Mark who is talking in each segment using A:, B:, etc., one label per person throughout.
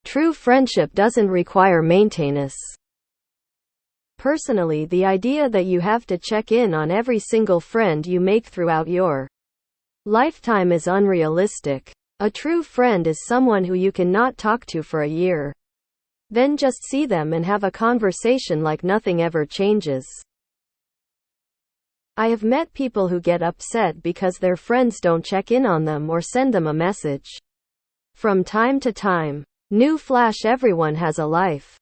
A: True friendship doesn't require maintenance. Personally, the idea that you have to check in on every single friend you make throughout your lifetime is unrealistic. A true friend is someone who you can not talk to for a year. Then just see them and have a conversation like nothing ever changes. I have met people who get upset because their friends don't check in on them or send them a message from time to time. Newsflash: everyone has a life.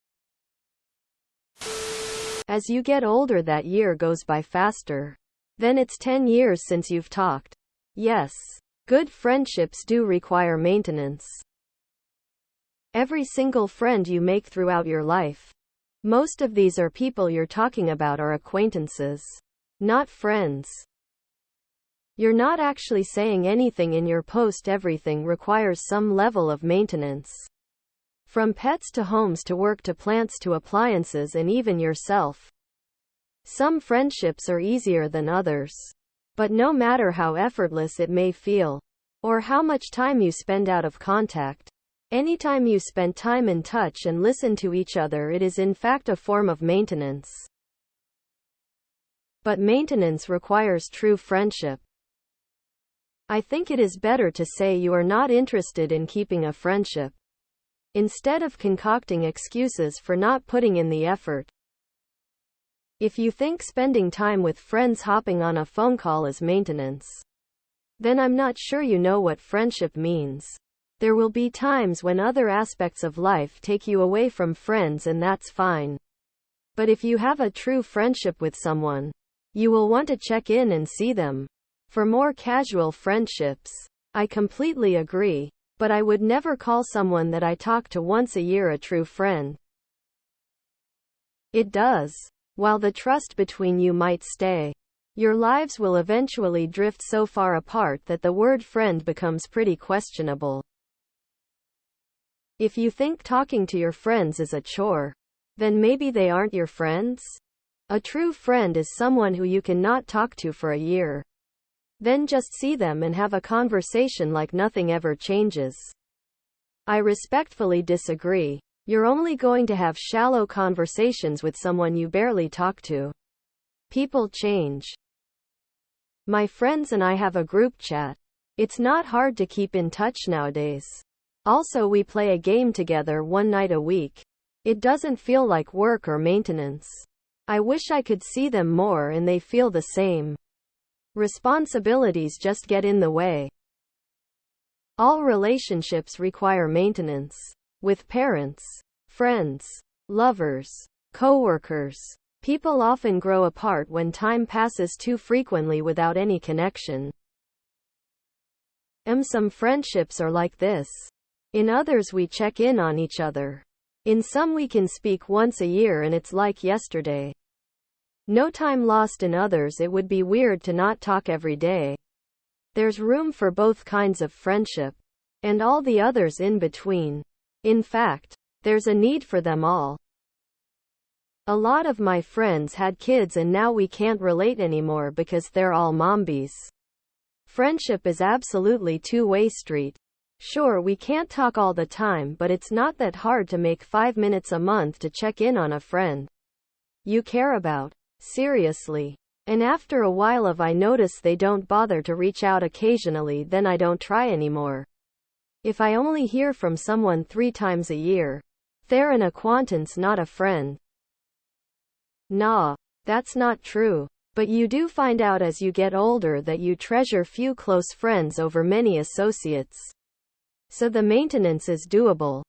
A: As you get older, that year goes by faster. Then it's 10 years since you've talked. Yes, good friendships do require maintenance. Every single friend you make throughout your life. Most of these are people you're talking about are acquaintances, not friends. You're not actually saying anything in your post. Everything requires some level of maintenance. From pets to homes to work to plants to appliances and even yourself. Some friendships are easier than others. But no matter how effortless it may feel, or how much time you spend out of contact, anytime you spend time in touch and listen to each other, it is in fact a form of maintenance. But maintenance requires true friendship. I think it is better to say you are not interested in keeping a friendship, instead of concocting excuses for not putting in the effort. If you think spending time with friends hopping on a phone call is maintenance, then I'm not sure you know what friendship means. There will be times when other aspects of life take you away from friends, and that's fine. But if you have a true friendship with someone, you will want to check in and see them. For more casual friendships, I completely agree. But I would never call someone that I talk to once a year a true friend. It does. While the trust between you might stay, your lives will eventually drift so far apart that the word friend becomes pretty questionable. If you think talking to your friends is a chore, then maybe they aren't your friends. A true friend is someone who you cannot talk to for a year. Then just see them and have a conversation like nothing ever changes. I respectfully disagree. You're only going to have shallow conversations with someone you barely talk to. People change. My friends and I have a group chat. It's not hard to keep in touch nowadays. Also, we play a game together one night a week. It doesn't feel like work or maintenance. I wish I could see them more and they feel the same. Responsibilities just get in the way. All relationships require maintenance. With parents, friends, lovers, coworkers, people often grow apart when time passes too frequently without any connection. Some friendships are like this. In others, we check in on each other. In some, we can speak once a year and it's like yesterday. No time lost. In others, it would be weird to not talk every day. There's room for both kinds of friendship, and all the others in between. In fact, there's a need for them all. A lot of my friends had kids and now we can't relate anymore because they're all mombies. Friendship is absolutely two-way street. Sure, we can't talk all the time, but it's not that hard to make 5 minutes a month to check in on a friend you care about. Seriously. And after a while, if I notice they don't bother to reach out occasionally, then I don't try anymore. If I only hear from someone 3 times a year, they're an acquaintance, not a friend. Nah, that's not true. But you do find out as you get older that you treasure few close friends over many associates. So the maintenance is doable.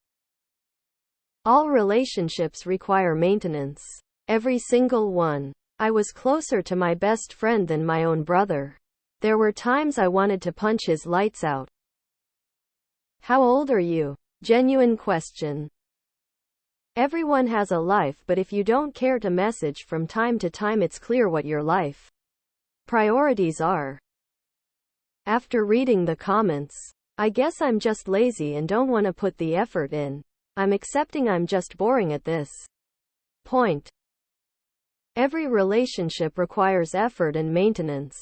A: All relationships require maintenance. Every single one. I was closer to my best friend than my own brother. There were times I wanted to punch his lights out. How old are you? Genuine question. Everyone has a life, but if you don't care to message from time to time, it's clear what your life priorities are. After reading the comments, I guess I'm just lazy and don't want to put the effort in. I'm accepting I'm just boring at this point. Every relationship requires effort and maintenance.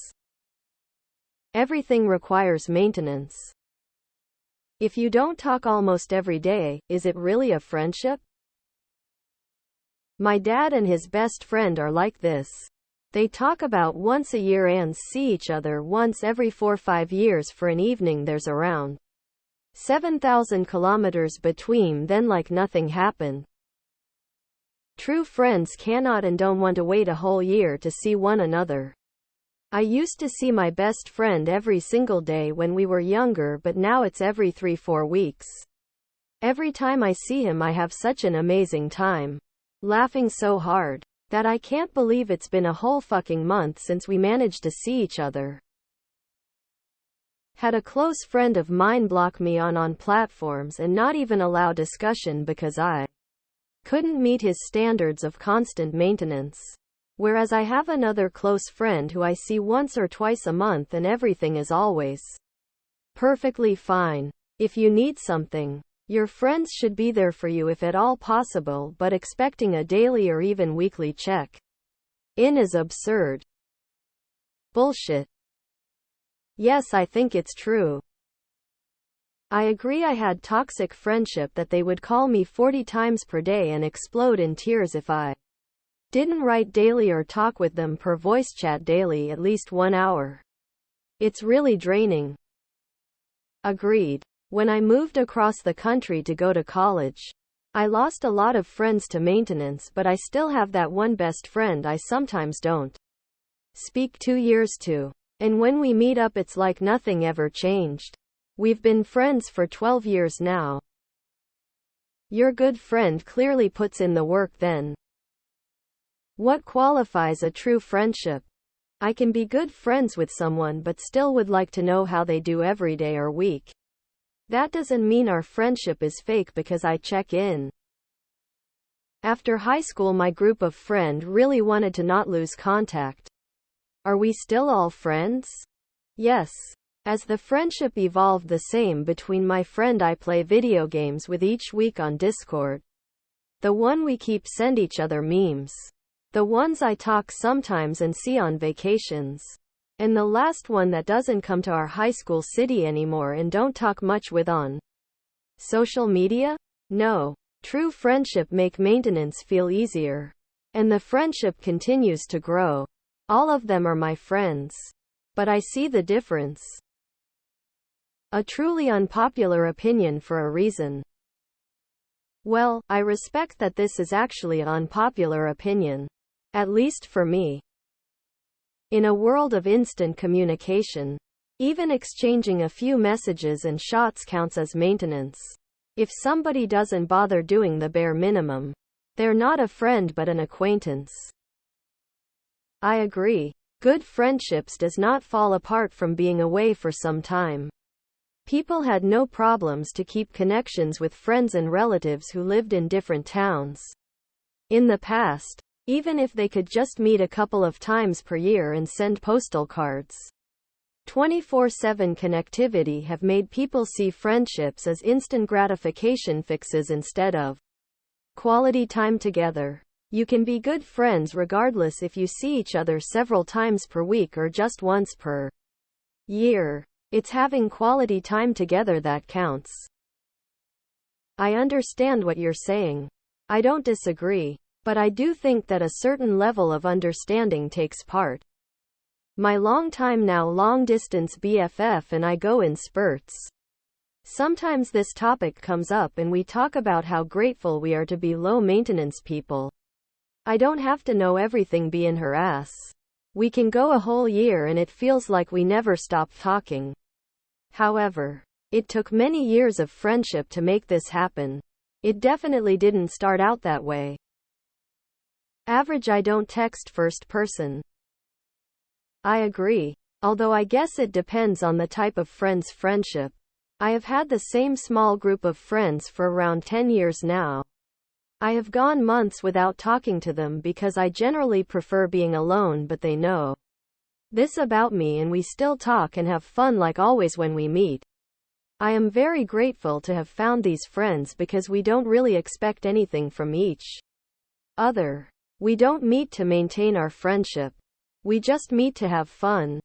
A: Everything requires maintenance. If you don't talk almost every day, is it really a friendship? My dad and his best friend are like this. They talk about once a year and see each other once every 4-5 years for an evening. There's around 7,000 kilometers between, then like nothing happened. True friends cannot and don't want to wait a whole year to see one another. I used to see my best friend every single day when we were younger, but now it's every 3-4 weeks. Every time I see him I have such an amazing time. Laughing so hard that I can't believe it's been a whole fucking month since we managed to see each other. Had a close friend of mine block me on platforms and not even allow discussion because I couldn't meet his standards of constant maintenance. Whereas I have another close friend who I see once or twice a month and everything is always perfectly fine. If you need something, your friends should be there for you if at all possible, but expecting a daily or even weekly check-in is absurd. Bullshit. Yes, I think it's true. I agree. I had toxic friendship that they would call me 40 times per day and explode in tears if I didn't write daily or talk with them per voice chat daily at least 1 hour. It's really draining. Agreed. When I moved across the country to go to college, I lost a lot of friends to maintenance, but I still have that one best friend I sometimes don't speak 2 years to. And when we meet up it's like nothing ever changed. We've been friends for 12 years now. Your good friend clearly puts in the work then. What qualifies a true friendship? I can be good friends with someone but still would like to know how they do every day or week. That doesn't mean our friendship is fake because I check in. After high school my group of friends really wanted to not lose contact. Are we still all friends? Yes. As the friendship evolved, the same between my friend I play video games with each week on Discord. The one we keep send each other memes. The ones I talk sometimes and see on vacations. And the last one that doesn't come to our high school city anymore and don't talk much with on social media? No. True friendship make maintenance feel easier. And the friendship continues to grow. All of them are my friends. But I see the difference. A truly unpopular opinion for a reason. Well, I respect that this is actually an unpopular opinion. At least for me. In a world of instant communication, even exchanging a few messages and shots counts as maintenance. If somebody doesn't bother doing the bare minimum, they're not a friend but an acquaintance. I agree. Good friendships does not fall apart from being away for some time. People had no problems to keep connections with friends and relatives who lived in different towns. In the past, even if they could just meet a couple of times per year and send postal cards. 24/7 connectivity have made people see friendships as instant gratification fixes instead of quality time together. You can be good friends regardless if you see each other several times per week or just once per year. It's having quality time together that counts. I understand what you're saying. I don't disagree. But I do think that a certain level of understanding takes part. My long-distance BFF and I go in spurts. Sometimes this topic comes up and we talk about how grateful we are to be low-maintenance people. I don't have to know everything be in her ass. We can go a whole year and it feels like we never stop talking. However, it took many years of friendship to make this happen. It definitely didn't start out that way. Average. I don't text first person. I agree. Although I guess it depends on the type of friendship. I have had the same small group of friends for around 10 years now. I have gone months without talking to them because I generally prefer being alone, but they know this about me and we still talk and have fun like always when we meet. I am very grateful to have found these friends because we don't really expect anything from each other. We don't meet to maintain our friendship. We just meet to have fun.